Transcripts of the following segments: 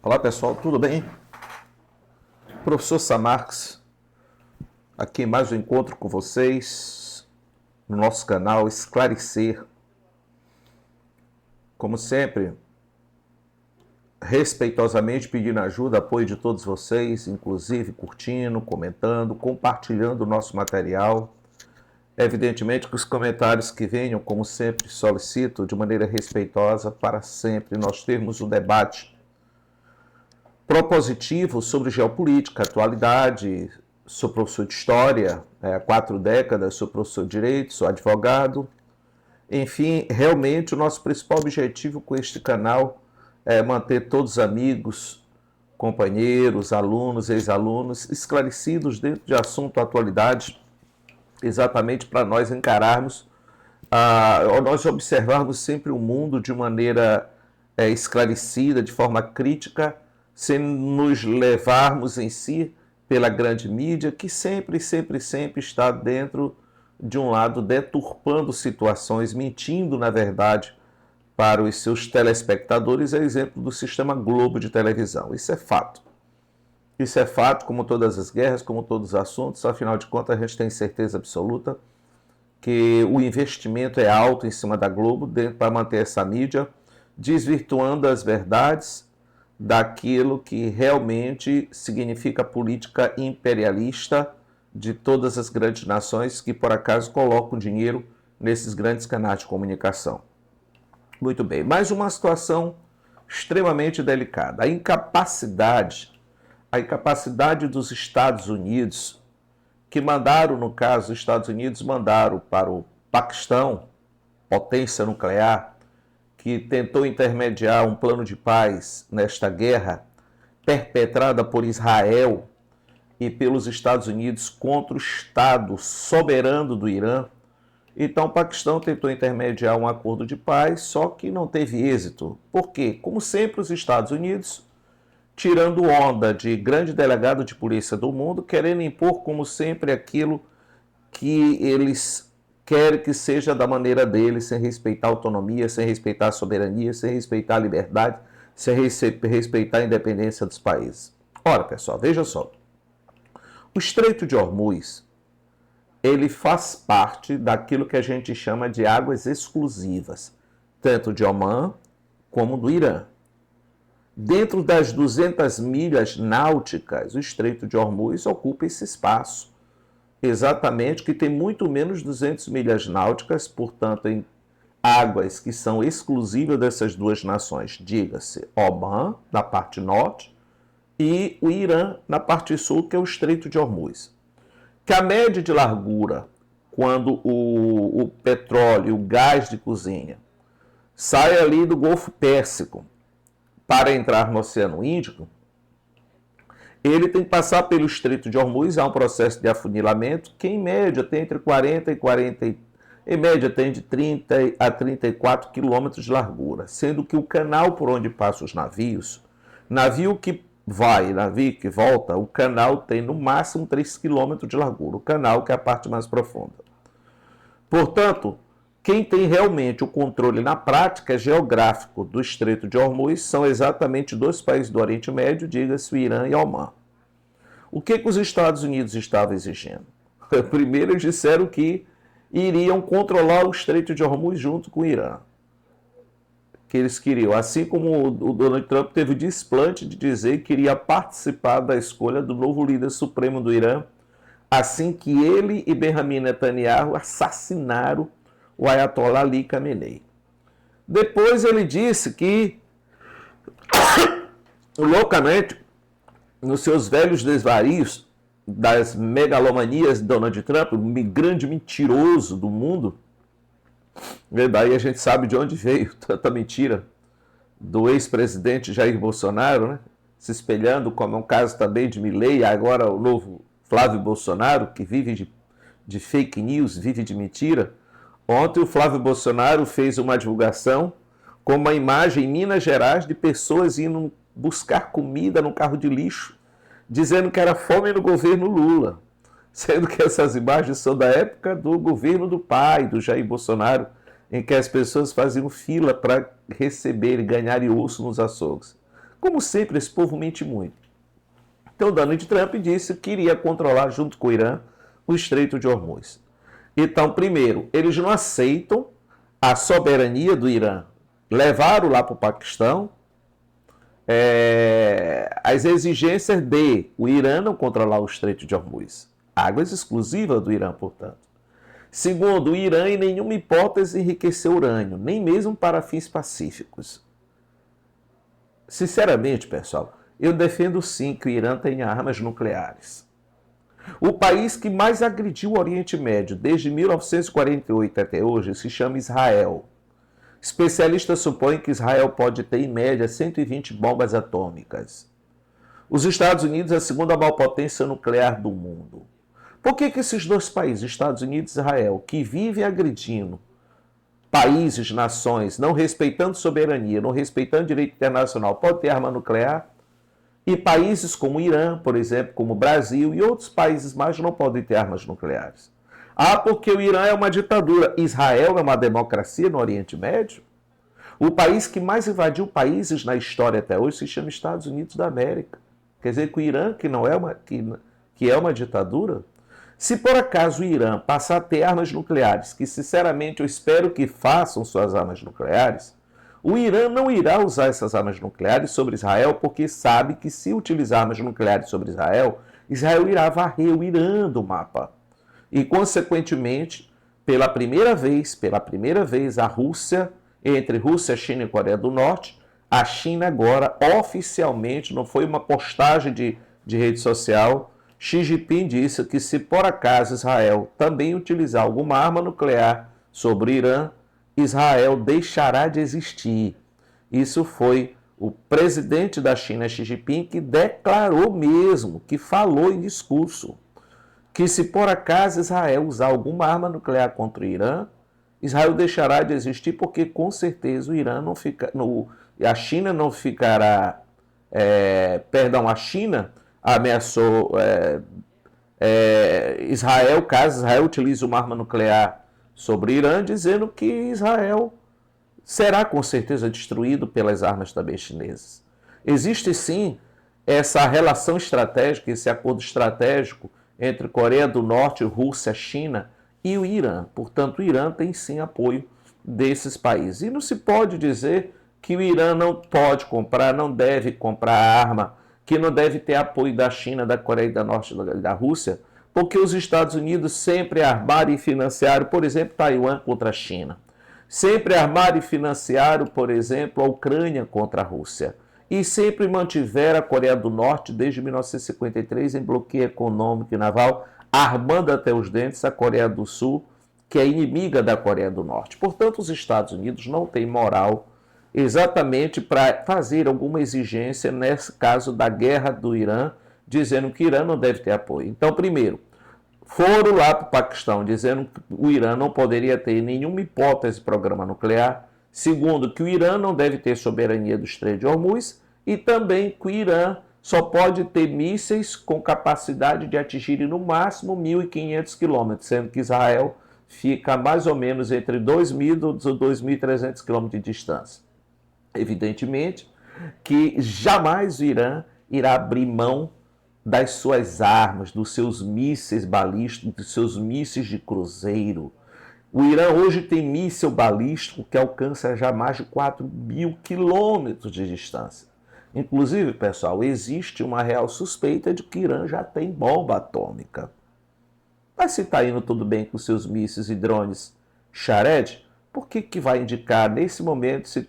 Olá pessoal, tudo bem? Professor Samarx, aqui em mais um encontro com vocês no nosso canal Esclarecer. Como sempre, respeitosamente pedindo ajuda, apoio de todos vocês, inclusive curtindo, comentando, compartilhando o nosso material. Evidentemente que os comentários que venham, como sempre, solicito de maneira respeitosa para sempre nós termos um debate propositivo sobre geopolítica, atualidade. Sou professor de História há 4 décadas, sou professor de Direito, sou advogado. Enfim, realmente o nosso principal objetivo com este canal é manter todos os amigos, companheiros, alunos, ex-alunos esclarecidos dentro de assunto atualidade, exatamente para nós encararmos, nós observarmos sempre o mundo de maneira esclarecida, de forma crítica, sem nos levarmos em si pela grande mídia, que sempre está dentro de um lado deturpando situações, mentindo, na verdade, para os seus telespectadores, é exemplo do sistema Globo de televisão. Isso é fato. Isso é fato, como todas as guerras, como todos os assuntos, afinal de contas, a gente tem certeza absoluta que o investimento é alto em cima da Globo para manter essa mídia, desvirtuando as verdades daquilo que realmente significa a política imperialista de todas as grandes nações que, por acaso, colocam dinheiro nesses grandes canais de comunicação. Muito bem, mais uma situação extremamente delicada. A incapacidade dos Estados Unidos, que mandaram, no caso, os Estados Unidos mandaram para o Paquistão, potência nuclear, que tentou intermediar um plano de paz nesta guerra perpetrada por Israel e pelos Estados Unidos contra o Estado soberano do Irã. Então o Paquistão tentou intermediar um acordo de paz, só que não teve êxito. Por quê? Como sempre, os Estados Unidos, tirando onda de grande delegado de polícia do mundo, querendo impor, como sempre, aquilo que eles querem que seja da maneira deles, sem respeitar a autonomia, sem respeitar a soberania, sem respeitar a liberdade, sem respeitar a independência dos países. Ora, pessoal, veja só. O Estreito de Hormuz, ele faz parte daquilo que a gente chama de águas exclusivas, tanto de Omã como do Irã. Dentro das 200 milhas náuticas, o Estreito de Hormuz ocupa esse espaço. Exatamente, que tem muito menos 200 milhas náuticas, portanto, em águas que são exclusivas dessas duas nações, diga-se Omã, na parte norte, e o Irã, na parte sul, que é o Estreito de Hormuz. Que a média de largura, quando o petróleo, o gás de cozinha, sai ali do Golfo Pérsico para entrar no Oceano Índico, ele tem que passar pelo Estreito de Hormuz, há um processo de afunilamento, que em média tem entre 40 e 40, em média tem de 30 a 34 quilômetros de largura, sendo que o canal por onde passam os navios, navio que vai, navio que volta, o canal tem no máximo 3 quilômetros de largura, o canal que é a parte mais profunda. Portanto, quem tem realmente o controle na prática geográfico do Estreito de Hormuz são exatamente dois países do Oriente Médio, diga-se o Irã e Omã. O que os Estados Unidos estavam exigindo? Primeiro, eles disseram que iriam controlar o Estreito de Hormuz junto com o Irã. Que eles queriam, assim como o Donald Trump teve o desplante de dizer que iria participar da escolha do novo líder supremo do Irã, assim que ele e Benjamin Netanyahu assassinaram o Ayatollah Ali Khamenei. Depois ele disse que, loucamente, nos seus velhos desvarios das megalomanias de Donald Trump, o grande mentiroso do mundo, daí a gente sabe de onde veio tanta mentira do ex-presidente Jair Bolsonaro, né? Se espelhando, como é um caso também de Milei, agora o novo Flávio Bolsonaro, que vive de fake news, vive de mentira. Ontem o Flávio Bolsonaro fez uma divulgação com uma imagem em Minas Gerais de pessoas indo buscar comida no carro de lixo, dizendo que era fome no governo Lula, sendo que essas imagens são da época do governo do pai, do Jair Bolsonaro, em que as pessoas faziam fila para receber e ganhar osso nos açougues. Como sempre, esse povo mente muito. Então, Donald Trump disse que iria controlar, junto com o Irã, o Estreito de Hormuz. Então, primeiro, eles não aceitam a soberania do Irã. Levaram lá para o Paquistão as exigências de o Irã não controlar o Estreito de Hormuz. Águas exclusivas do Irã, portanto. Segundo, o Irã em nenhuma hipótese enriqueceu urânio, nem mesmo para fins pacíficos. Sinceramente, pessoal, eu defendo sim que o Irã tenha armas nucleares. O país que mais agrediu o Oriente Médio desde 1948 até hoje se chama Israel. Especialistas supõem que Israel pode ter, em média, 120 bombas atômicas. Os Estados Unidos é a segunda maior potência nuclear do mundo. Por que esses dois países, Estados Unidos e Israel, que vivem agredindo países, nações, não respeitando soberania, não respeitando direito internacional, podem ter arma nuclear? E países como o Irã, por exemplo, como o Brasil e outros países mais não podem ter armas nucleares. Ah, porque o Irã é uma ditadura. Israel é uma democracia no Oriente Médio? O país que mais invadiu países na história até hoje se chama Estados Unidos da América. Quer dizer que o Irã, que não é que é uma ditadura? Se por acaso o Irã passar a ter armas nucleares, que sinceramente eu espero que façam suas armas nucleares, o Irã não irá usar essas armas nucleares sobre Israel porque sabe que se utilizar armas nucleares sobre Israel, Israel irá varrer o Irã do mapa. E, consequentemente, pela primeira vez, a Rússia, entre Rússia, China e Coreia do Norte, a China agora, oficialmente, não foi uma postagem de rede social, Xi Jinping disse que se por acaso Israel também utilizar alguma arma nuclear sobre o Irã, Israel deixará de existir. Isso foi o presidente da China, Xi Jinping, que declarou mesmo, que falou em discurso, que se por acaso Israel usar alguma arma nuclear contra o Irã, Israel deixará de existir porque com certeza o Irã não fica, a China não ficará, a China ameaçou Israel, caso Israel utilize uma arma nuclear sobre o Irã, dizendo que Israel será com certeza destruído pelas armas também chinesas. Existe sim essa relação estratégica, esse acordo estratégico entre Coreia do Norte, Rússia, China e o Irã. Portanto, o Irã tem sim apoio desses países. E não se pode dizer que o Irã não pode comprar, não deve comprar arma, que não deve ter apoio da China, da Coreia do Norte e da Rússia, porque os Estados Unidos sempre armaram e financiaram, por exemplo, Taiwan contra a China. Sempre armaram e financiaram, por exemplo, a Ucrânia contra a Rússia. E sempre mantiveram a Coreia do Norte, desde 1953, em bloqueio econômico e naval, armando até os dentes a Coreia do Sul, que é inimiga da Coreia do Norte. Portanto, os Estados Unidos não têm moral exatamente para fazer alguma exigência nesse caso da guerra do Irã, dizendo que o Irã não deve ter apoio. Então, primeiro, foram lá para o Paquistão dizendo que o Irã não poderia ter nenhuma hipótese de programa nuclear. Segundo, que o Irã não deve ter soberania do Estreito de Hormuz. E também que o Irã só pode ter mísseis com capacidade de atingir no máximo 1.500 quilômetros, sendo que Israel fica mais ou menos entre 2.000 e 2.300 quilômetros de distância. Evidentemente que jamais o Irã irá abrir mão das suas armas, dos seus mísseis balísticos, dos seus mísseis de cruzeiro. O Irã hoje tem míssil balístico que alcança já mais de 4.000 quilômetros de distância. Inclusive, pessoal, existe uma real suspeita de que o Irã já tem bomba atômica. Mas se está indo tudo bem com seus mísseis e drones Shahed, por que vai indicar nesse momento se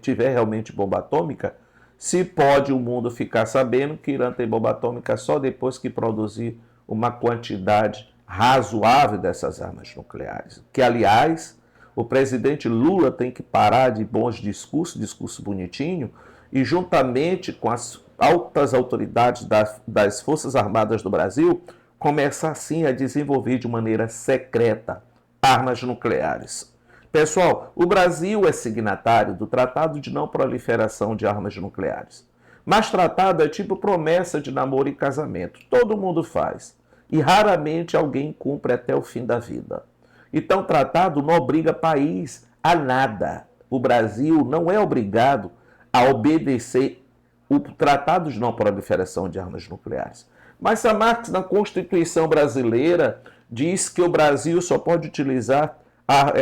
tiver realmente bomba atômica, se pode o mundo ficar sabendo que o Irã tem bomba atômica só depois que produzir uma quantidade razoável dessas armas nucleares? Que, aliás, o presidente Lula tem que parar de bons discursos, discurso bonitinho, e juntamente com as altas autoridades das Forças Armadas do Brasil, começar assim a desenvolver de maneira secreta armas nucleares. Pessoal, o Brasil é signatário do Tratado de Não Proliferação de Armas Nucleares. Mas tratado é tipo promessa de namoro e casamento. Todo mundo faz. E raramente alguém cumpre até o fim da vida. Então, tratado não obriga país a nada. O Brasil não é obrigado a obedecer o Tratado de Não Proliferação de Armas Nucleares. Mas a Marx, na Constituição brasileira, diz que o Brasil só pode utilizar a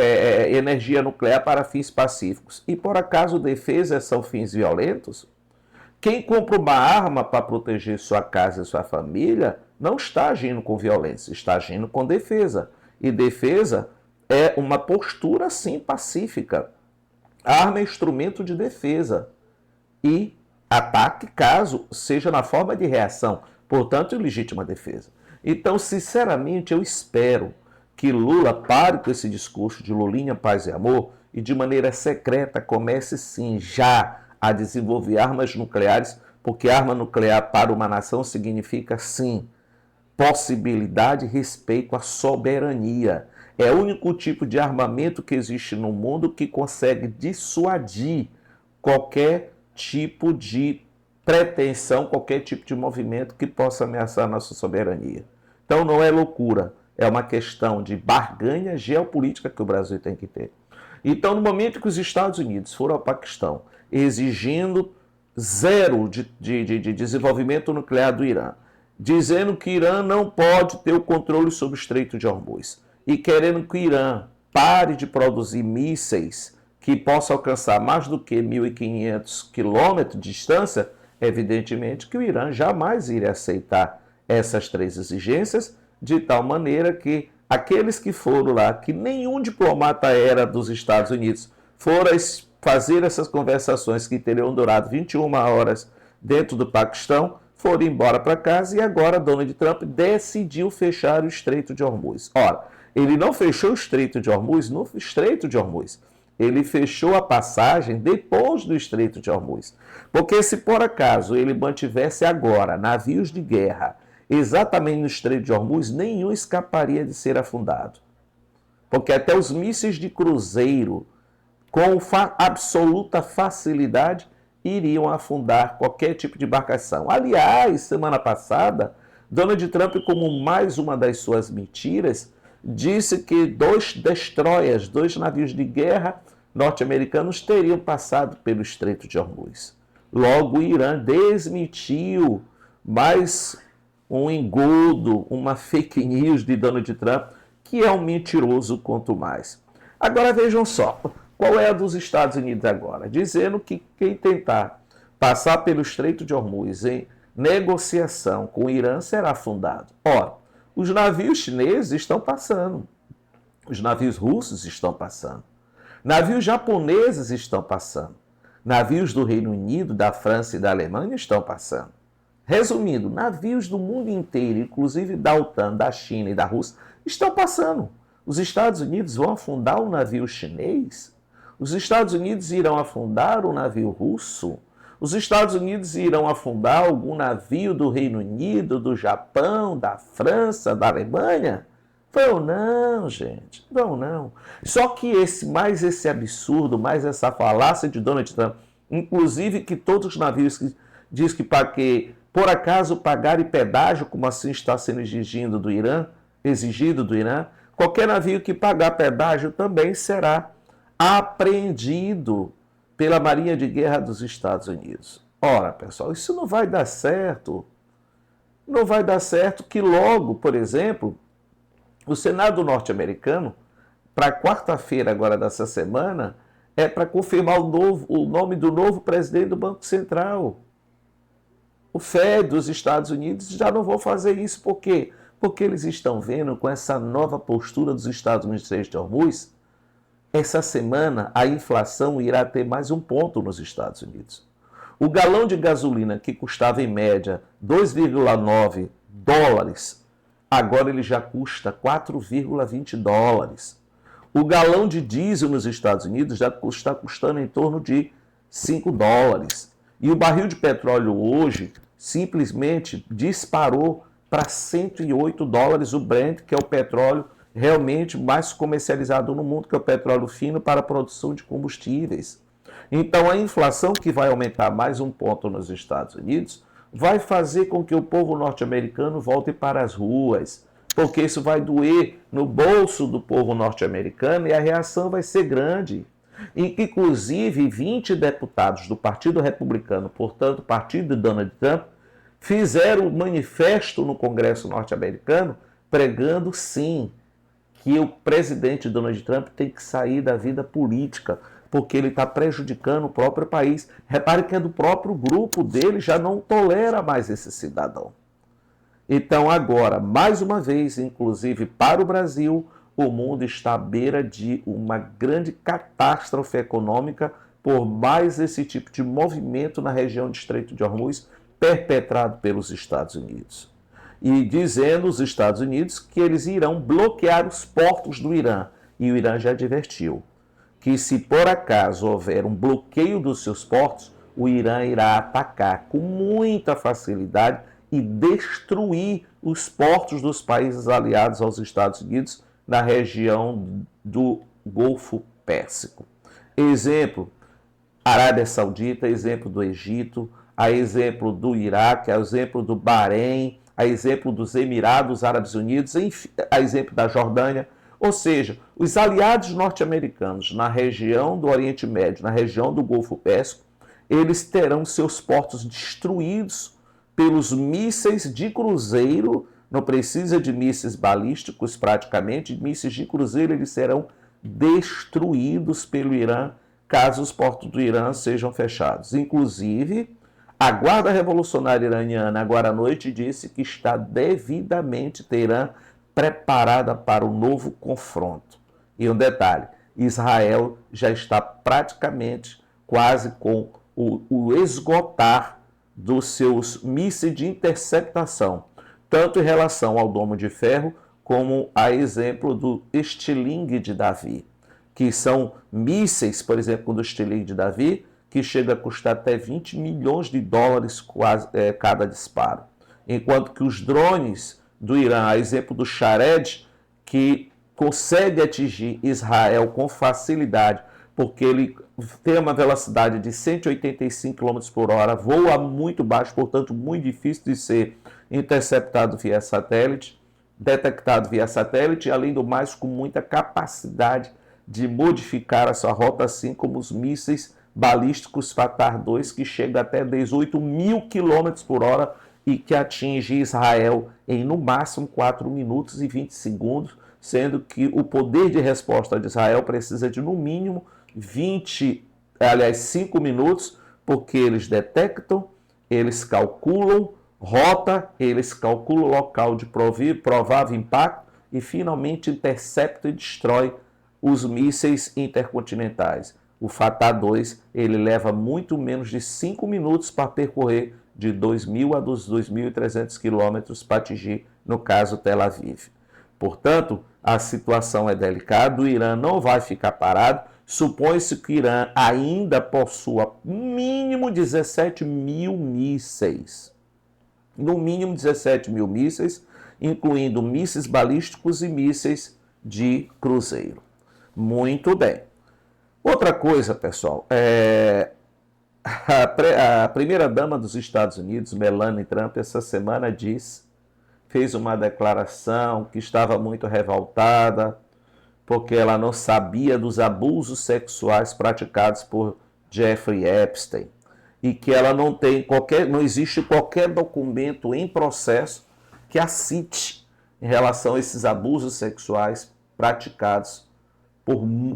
energia nuclear para fins pacíficos. E por acaso defesa são fins violentos? Quem compra uma arma para proteger sua casa e sua família não está agindo com violência, está agindo com defesa. E defesa é uma postura, sim, pacífica. A arma é instrumento de defesa. E ataque, caso seja na forma de reação, portanto, ilegítima defesa. Então, sinceramente, eu espero que Lula pare com esse discurso de Lulinha, paz e amor e, de maneira secreta, comece, sim, já a desenvolver armas nucleares, porque arma nuclear para uma nação significa, sim, possibilidade e respeito à soberania. É o único tipo de armamento que existe no mundo que consegue dissuadir qualquer tipo de pretensão, qualquer tipo de movimento que possa ameaçar a nossa soberania. Então não é loucura, é uma questão de barganha geopolítica que o Brasil tem que ter. Então, no momento que os Estados Unidos foram ao Paquistão exigindo zero de desenvolvimento nuclear do Irã, dizendo que o Irã não pode ter o controle sobre o Estreito de Hormuz e querendo que o Irã pare de produzir mísseis que possam alcançar mais do que 1.500 quilômetros de distância, evidentemente que o Irã jamais iria aceitar essas três exigências, de tal maneira que aqueles que foram lá, que nenhum diplomata era dos Estados Unidos, foram fazer essas conversações que teriam durado 21 horas dentro do Paquistão, foram embora para casa e agora Donald Trump decidiu fechar o Estreito de Hormuz. Ora, ele não fechou o Estreito de Hormuz no Estreito de Hormuz. Ele fechou a passagem depois do Estreito de Hormuz. Porque se por acaso ele mantivesse agora navios de guerra exatamente no Estreito de Hormuz, nenhum escaparia de ser afundado. Porque até os mísseis de cruzeiro, com absoluta facilidade, iriam afundar qualquer tipo de embarcação. Aliás, semana passada, Donald Trump, como mais uma das suas mentiras, disse que 2 destroyers, 2 navios de guerra norte-americanos teriam passado pelo Estreito de Hormuz. Logo, o Irã desmentiu mais um engodo, uma fake news de Donald Trump, que é um mentiroso quanto mais. Agora vejam só, qual é a dos Estados Unidos agora? Dizendo que quem tentar passar pelo Estreito de Hormuz em negociação com o Irã será afundado. Ora, os navios chineses estão passando, os navios russos estão passando, navios japoneses estão passando, navios do Reino Unido, da França e da Alemanha estão passando. Resumindo, navios do mundo inteiro, inclusive da OTAN, da China e da Rússia, estão passando. Os Estados Unidos vão afundar um navio chinês? Os Estados Unidos irão afundar um navio russo? Os Estados Unidos irão afundar algum navio do Reino Unido, do Japão, da França, da Alemanha? Vão não, gente. Vão não. Só que mais esse absurdo, mais essa falácia de Donald Trump, inclusive que todos os navios que diz que por acaso pagarem pedágio, como assim está sendo exigido do Irã, qualquer navio que pagar pedágio também será apreendido pela Marinha de Guerra dos Estados Unidos. Ora, pessoal, isso não vai dar certo. Não vai dar certo que logo, por exemplo, o Senado norte-americano, para quarta-feira agora dessa semana, é para confirmar o nome do novo presidente do Banco Central. O Fed dos Estados Unidos já não vão fazer isso. Por quê? Porque eles estão vendo com essa nova postura dos Estados Unidos de Hormuz, essa semana a inflação irá ter mais um ponto nos Estados Unidos. O galão de gasolina que custava em média 2,9 dólares, agora ele já custa 4,20 dólares. O galão de diesel nos Estados Unidos já está custando em torno de 5 dólares. E o barril de petróleo hoje simplesmente disparou para 108 dólares o Brent, que é o petróleo realmente mais comercializado no mundo, que é o petróleo fino para a produção de combustíveis. Então a inflação, que vai aumentar mais um ponto nos Estados Unidos, vai fazer com que o povo norte-americano volte para as ruas, porque isso vai doer no bolso do povo norte-americano e a reação vai ser grande. em que inclusive 20 deputados do Partido Republicano, portanto, partido de Donald Trump, fizeram um manifesto no Congresso norte-americano pregando, sim, que o presidente Donald Trump tem que sair da vida política, porque ele está prejudicando o próprio país. Repare que é do próprio grupo dele, já não tolera mais esse cidadão. Então agora, mais uma vez, inclusive para o Brasil, o mundo está à beira de uma grande catástrofe econômica por mais esse tipo de movimento na região do Estreito de Hormuz perpetrado pelos Estados Unidos. E dizendo os Estados Unidos que eles irão bloquear os portos do Irã. E o Irã já advertiu que se por acaso houver um bloqueio dos seus portos, o Irã irá atacar com muita facilidade e destruir os portos dos países aliados aos Estados Unidos na região do Golfo Pérsico. Exemplo, Arábia Saudita, exemplo do Egito, a exemplo do Iraque, a exemplo do Bahrein, a exemplo dos Emirados Árabes Unidos, enfim, a exemplo da Jordânia. Ou seja, os aliados norte-americanos na região do Oriente Médio, na região do Golfo Pérsico, eles terão seus portos destruídos pelos mísseis de cruzeiro. Não precisa de mísseis balísticos praticamente, mísseis de cruzeiro, eles serão destruídos pelo Irã caso os portos do Irã sejam fechados. Inclusive, a Guarda Revolucionária Iraniana agora à noite disse que está devidamente, Teherã, preparada para o novo confronto. E um detalhe, Israel já está praticamente quase com o esgotar dos seus mísseis de interceptação, tanto em relação ao Domo de Ferro, como a exemplo do Estilingue de Davi, que são mísseis, por exemplo, do Estilingue de Davi, que chega a custar até 20 milhões de dólares cada disparo. Enquanto que os drones do Irã, a exemplo do Shahed, que consegue atingir Israel com facilidade, porque ele tem uma velocidade de 185 km por hora, voa muito baixo, portanto muito difícil de ser interceptado via satélite, detectado via satélite, e além do mais com muita capacidade de modificar a sua rota, assim como os mísseis balísticos Fatah 2, que chega até 18 mil km por hora e que atinge Israel em no máximo 4 minutos e 20 segundos, sendo que o poder de resposta de Israel precisa de no mínimo 5 minutos, porque eles detectam, eles calculam rota, eles calculam o local de provável impacto e finalmente interceptam e destrói os mísseis intercontinentais. O Fatah 2 ele leva muito menos de 5 minutos para percorrer de 2.000 a 2.300 quilômetros para atingir, no caso, Tel Aviv. Portanto, a situação é delicada, o Irã não vai ficar parado. Supõe-se que o Irã ainda possua no mínimo 17 mil mísseis. No mínimo 17 mil mísseis, incluindo mísseis balísticos e mísseis de cruzeiro. Muito bem. Outra coisa, pessoal, a primeira-dama dos Estados Unidos, Melania Trump, essa semana fez uma declaração que estava muito revoltada, porque ela não sabia dos abusos sexuais praticados por Jeffrey Epstein e que ela não existe qualquer documento em processo que a cite em relação a esses abusos sexuais praticados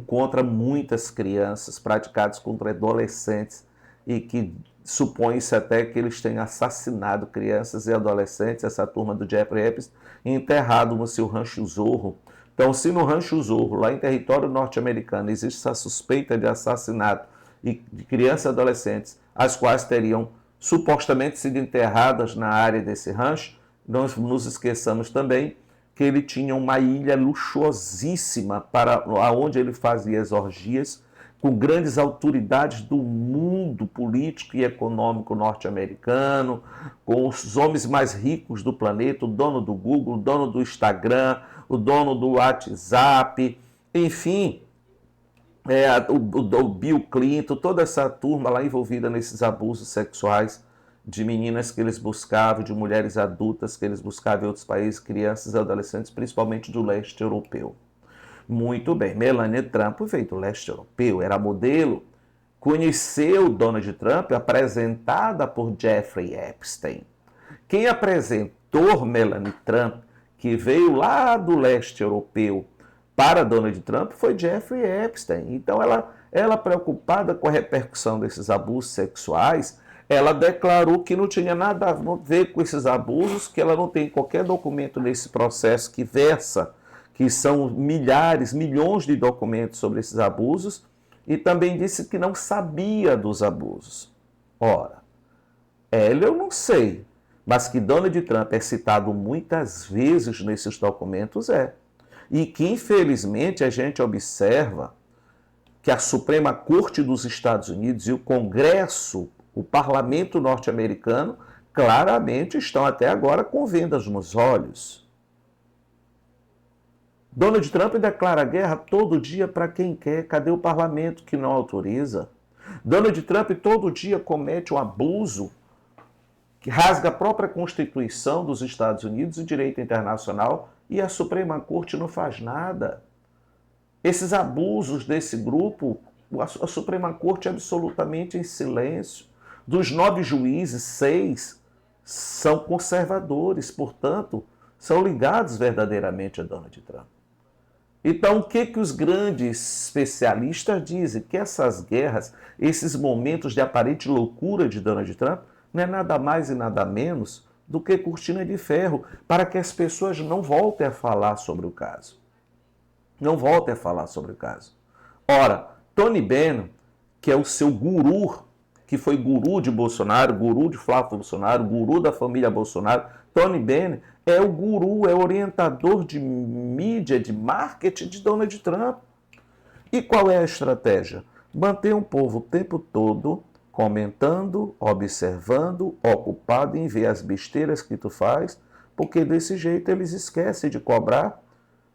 contra muitas crianças, praticados contra adolescentes e que supõe-se até que eles tenham assassinado crianças e adolescentes, essa turma do Jeffrey Epstein, enterrado no seu Rancho Zorro. Então, se no Rancho Zorro, lá em território norte-americano, existe essa suspeita de assassinato de crianças e adolescentes, as quais teriam supostamente sido enterradas na área desse rancho, não nos esqueçamos também que ele tinha uma ilha luxuosíssima para onde ele fazia as orgias com grandes autoridades do mundo político e econômico norte-americano, com os homens mais ricos do planeta, o dono do Google, o dono do Instagram, o dono do WhatsApp, enfim, o Bill Clinton, toda essa turma lá envolvida nesses abusos sexuais de meninas que eles buscavam, de mulheres adultas que eles buscavam em outros países, crianças e adolescentes, principalmente do leste europeu. Muito bem, Melania Trump veio do leste europeu, era modelo, conheceu Donald Trump apresentada por Jeffrey Epstein. Quem apresentou Melania Trump, que veio lá do leste europeu, para Donald Trump foi Jeffrey Epstein. Então ela preocupada com a repercussão desses abusos sexuais, ela declarou que não tinha nada a ver com esses abusos, que ela não tem qualquer documento nesse processo que versa, que são milhares, milhões de documentos sobre esses abusos, e também disse que não sabia dos abusos. Ora, ela eu não sei, mas que Donald Trump é citado muitas vezes nesses documentos e que, infelizmente, a gente observa que a Suprema Corte dos Estados Unidos e o Congresso, o parlamento norte-americano, claramente estão até agora com vendas nos olhos. Donald Trump declara guerra todo dia para quem quer. Cadê o parlamento que não autoriza? Donald Trump todo dia comete um abuso que rasga a própria Constituição dos Estados Unidos e direito internacional e a Suprema Corte não faz nada. Esses abusos desse grupo, a Suprema Corte é absolutamente em silêncio. Dos 9 juízes, 6 são conservadores, portanto, são ligados verdadeiramente a Donald Trump. Então, o que os grandes especialistas dizem? Que essas guerras, esses momentos de aparente loucura de Donald Trump, não é nada mais e nada menos do que cortina de ferro para que as pessoas não voltem a falar sobre o caso. Não voltem a falar sobre o caso. Ora, Tony Benn, que é o seu guru, que foi guru de Bolsonaro, guru de Flávio Bolsonaro, guru da família Bolsonaro, Tony Benn é o guru, é o orientador de mídia, de marketing de Donald Trump. E qual é a estratégia? Manter um povo o tempo todo comentando, observando, ocupado em ver as besteiras que tu faz, porque desse jeito eles esquecem de cobrar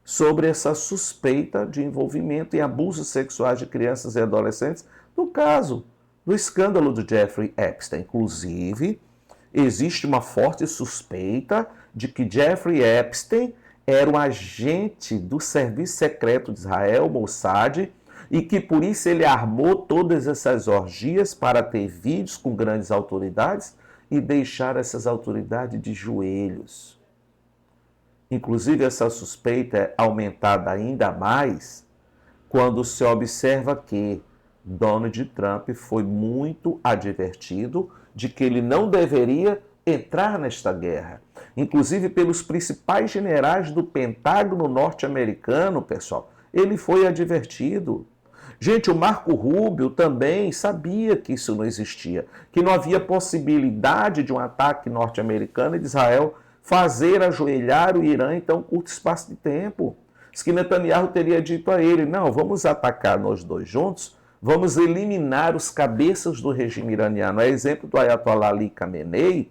sobre essa suspeita de envolvimento em abusos sexuais de crianças e adolescentes, no caso do escândalo do Jeffrey Epstein. Inclusive, existe uma forte suspeita de que Jeffrey Epstein era um agente do Serviço Secreto de Israel, Mossad, e que por isso ele armou todas essas orgias para ter vídeos com grandes autoridades e deixar essas autoridades de joelhos. Inclusive, essa suspeita é aumentada ainda mais quando se observa que Donald Trump foi muito advertido de que ele não deveria entrar nesta guerra. Inclusive pelos principais generais do Pentágono norte-americano, pessoal, ele foi advertido. Gente, o Marco Rubio também sabia que isso não existia, que não havia possibilidade de um ataque norte-americano e de Israel fazer ajoelhar o Irã em tão curto espaço de tempo. Diz que Netanyahu teria dito a ele, não, vamos atacar nós dois juntos, vamos eliminar os cabeças do regime iraniano. É exemplo do Ayatollah Ali Khamenei,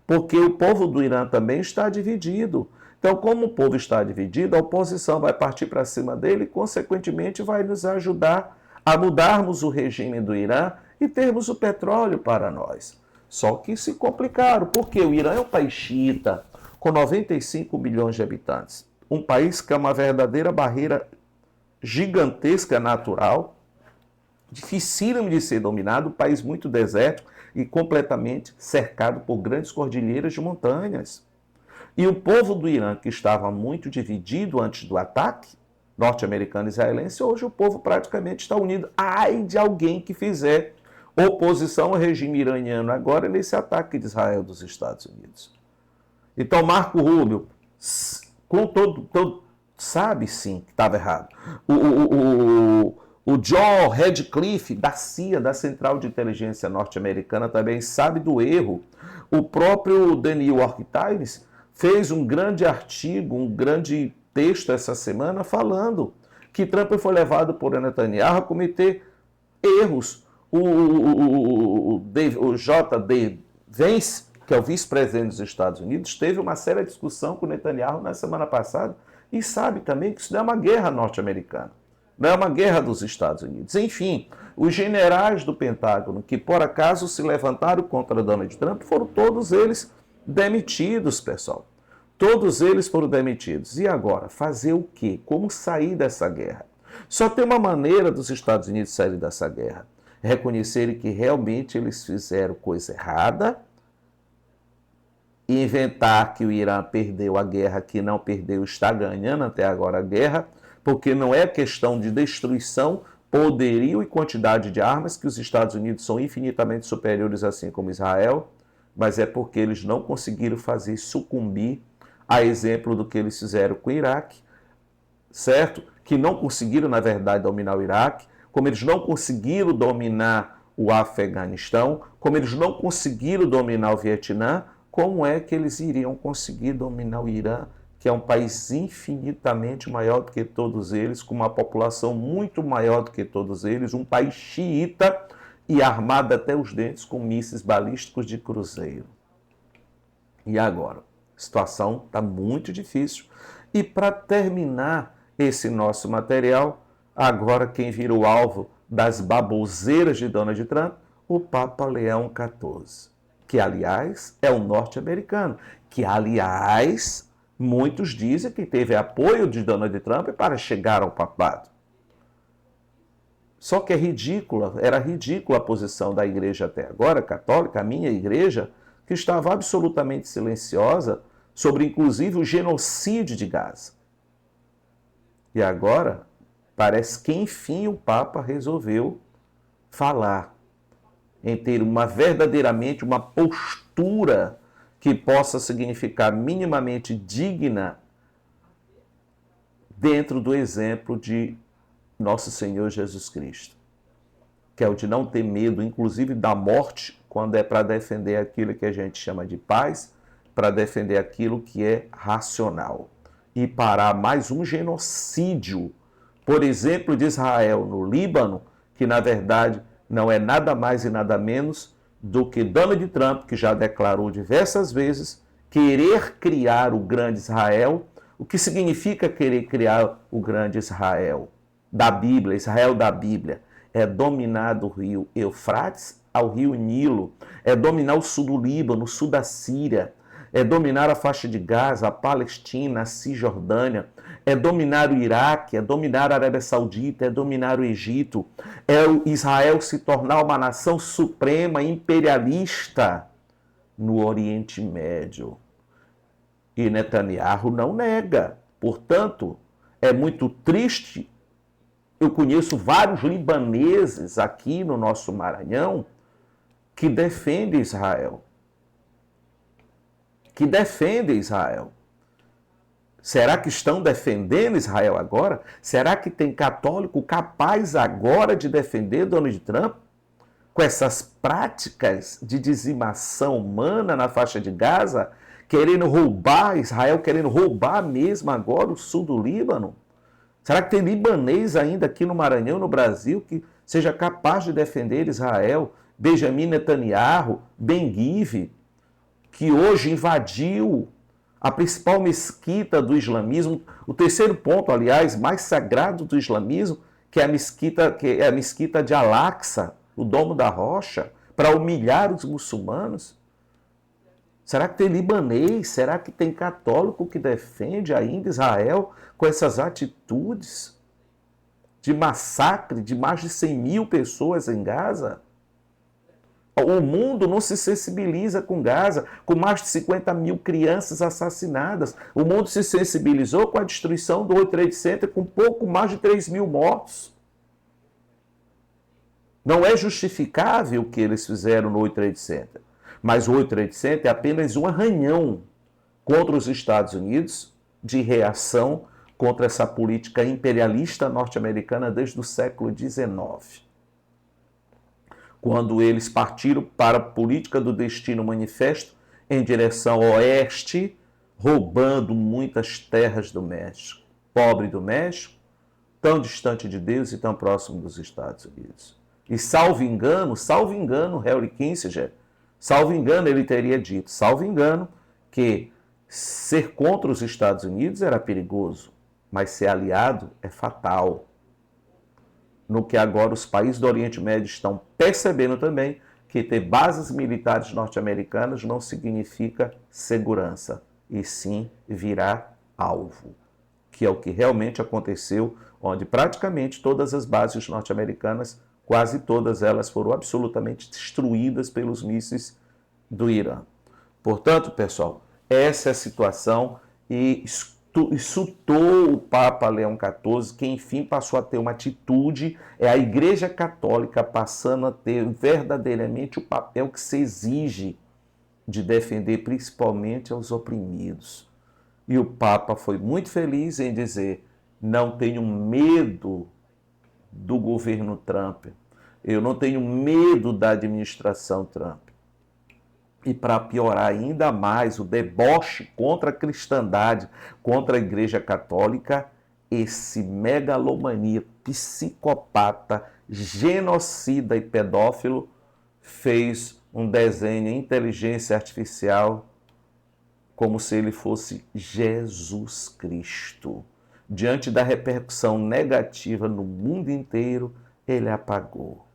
porque o povo do Irã também está dividido. Então, como o povo está dividido, a oposição vai partir para cima dele e, consequentemente, vai nos ajudar a mudarmos o regime do Irã e termos o petróleo para nós. Só que se complicaram, porque o Irã é um país xiita, com 95 milhões de habitantes. Um país que é uma verdadeira barreira gigantesca natural, dificílimo de ser dominado, um país muito desértico e completamente cercado por grandes cordilheiras de montanhas. E o povo do Irã, que estava muito dividido antes do ataque norte-americano e israelense, hoje o povo praticamente está unido. Ai de alguém que fizer oposição ao regime iraniano agora nesse ataque de Israel dos Estados Unidos. Então, Marco Rubio, com sabe sim que estava errado. O John Radcliffe, da CIA, da Central de Inteligência Norte-Americana, também sabe do erro. O próprio The New York Times fez um grande artigo, um grande texto essa semana falando que Trump foi levado por Netanyahu a cometer erros. O J.D. Vance, que é o vice-presidente dos Estados Unidos, teve uma séria discussão com Netanyahu na semana passada e sabe também que isso não é uma guerra norte-americana, não é uma guerra dos Estados Unidos. Enfim, os generais do Pentágono que por acaso se levantaram contra Donald Trump foram todos eles demitidos, pessoal. Todos eles foram demitidos. E agora? Fazer o quê? Como sair dessa guerra? Só tem uma maneira dos Estados Unidos saírem dessa guerra. Reconhecerem que realmente eles fizeram coisa errada e inventar que o Irã perdeu a guerra, que não perdeu, está ganhando até agora a guerra, porque não é questão de destruição, poderio e quantidade de armas, que os Estados Unidos são infinitamente superiores, assim como Israel, mas é porque eles não conseguiram fazer sucumbir, a exemplo do que eles fizeram com o Iraque, certo? Que não conseguiram, na verdade, dominar o Iraque, como eles não conseguiram dominar o Afeganistão, como eles não conseguiram dominar o Vietnã, como é que eles iriam conseguir dominar o Irã, que é um país infinitamente maior do que todos eles, com uma população muito maior do que todos eles, um país xiita e armado até os dentes com mísseis balísticos de cruzeiro. E agora? A situação está muito difícil. E para terminar esse nosso material, agora quem vira o alvo das baboseiras de Donald Trump, o Papa Leão XIV, que aliás é um norte-americano, que aliás muitos dizem que teve apoio de Donald Trump para chegar ao papado. Só que era ridícula a posição da igreja até agora, católica, a minha igreja, que estava absolutamente silenciosa sobre, inclusive, o genocídio de Gaza. E agora, parece que, enfim, o Papa resolveu falar, em ter verdadeiramente uma postura que possa significar minimamente digna dentro do exemplo de nosso Senhor Jesus Cristo, que é o de não ter medo, inclusive da morte, quando é para defender aquilo que a gente chama de paz, para defender aquilo que é racional. E parar mais um genocídio, por exemplo, de Israel no Líbano, que na verdade não é nada mais e nada menos do que Donald Trump, que já declarou diversas vezes querer criar o grande Israel. O que significa querer criar o grande Israel? Da Bíblia, Israel da Bíblia, é dominar do rio Eufrates ao rio Nilo, é dominar o sul do Líbano, o sul da Síria, é dominar a faixa de Gaza, a Palestina, a Cisjordânia, é dominar o Iraque, é dominar a Arábia Saudita, é dominar o Egito, é o Israel se tornar uma nação suprema, imperialista no Oriente Médio. E Netanyahu não nega. Portanto, é muito triste. Eu conheço vários libaneses aqui no nosso Maranhão que defendem Israel. Que defendem Israel. Será que estão defendendo Israel agora? Será que tem católico capaz agora de defender Donald Trump? Com essas práticas de dizimação humana na faixa de Gaza, querendo roubar Israel, querendo roubar mesmo agora o sul do Líbano? Será que tem libanês ainda aqui no Maranhão, no Brasil, que seja capaz de defender Israel? Benjamin Netanyahu, Ben-Gvir, que hoje invadiu a principal mesquita do islamismo, o terceiro ponto, aliás, mais sagrado do islamismo, que é a mesquita de Al-Aqsa, o Domo da Rocha, para humilhar os muçulmanos? Será que tem libanês? Será que tem católico que defende ainda Israel com essas atitudes de massacre de mais de 100 mil pessoas em Gaza? O mundo não se sensibiliza com Gaza, com mais de 50 mil crianças assassinadas. O mundo se sensibilizou com a destruição do World Trade Center, com pouco mais de 3 mil mortos. Não é justificável o que eles fizeram no World Trade Center. Mas o World Trade Center é apenas um arranhão contra os Estados Unidos de reação contra essa política imperialista norte-americana desde o século XIX. Quando eles partiram para a política do destino manifesto em direção ao oeste, roubando muitas terras do México. Pobre do México, tão distante de Deus e tão próximo dos Estados Unidos. E salvo engano, Henry Kissinger, salvo engano, ele teria dito, salvo engano, que ser contra os Estados Unidos era perigoso, mas ser aliado é fatal. No que agora os países do Oriente Médio estão percebendo também que ter bases militares norte-americanas não significa segurança. e sim virar alvo, que é o que realmente aconteceu, onde praticamente todas as bases norte-americanas, quase todas elas foram absolutamente destruídas pelos mísseis do Irã. Portanto, pessoal, essa é a situação e insultou o Papa Leão XIV, que enfim passou a ter uma atitude, é a Igreja Católica passando a ter verdadeiramente o papel que se exige de defender principalmente aos oprimidos. E o Papa foi muito feliz em dizer: não tenho medo do governo Trump, eu não tenho medo da administração Trump. E para piorar ainda mais o deboche contra a cristandade, contra a Igreja Católica, esse megalomaníaco, psicopata, genocida e pedófilo fez um desenho em inteligência artificial como se ele fosse Jesus Cristo. Diante da repercussão negativa no mundo inteiro, ele apagou.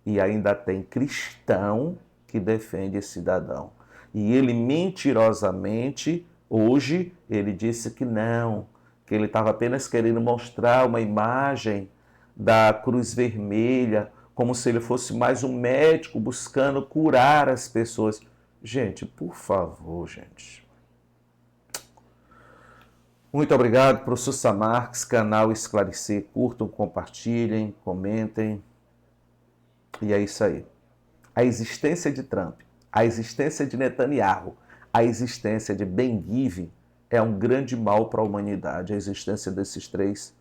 E ainda tem cristão que defende esse cidadão. E ele mentirosamente, hoje, ele disse que não, que ele estava apenas querendo mostrar uma imagem da Cruz Vermelha, como se ele fosse mais um médico buscando curar as pessoas. Gente, por favor, gente. Muito obrigado, professor Samarques, canal Esclarecer. Curtam, compartilhem, comentem. E é isso aí. A existência de Trump, a existência de Netanyahu, a existência de Ben-Gvir é um grande mal para a humanidade. A existência desses três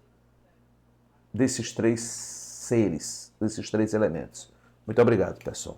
seres, desses três elementos. Muito obrigado, pessoal.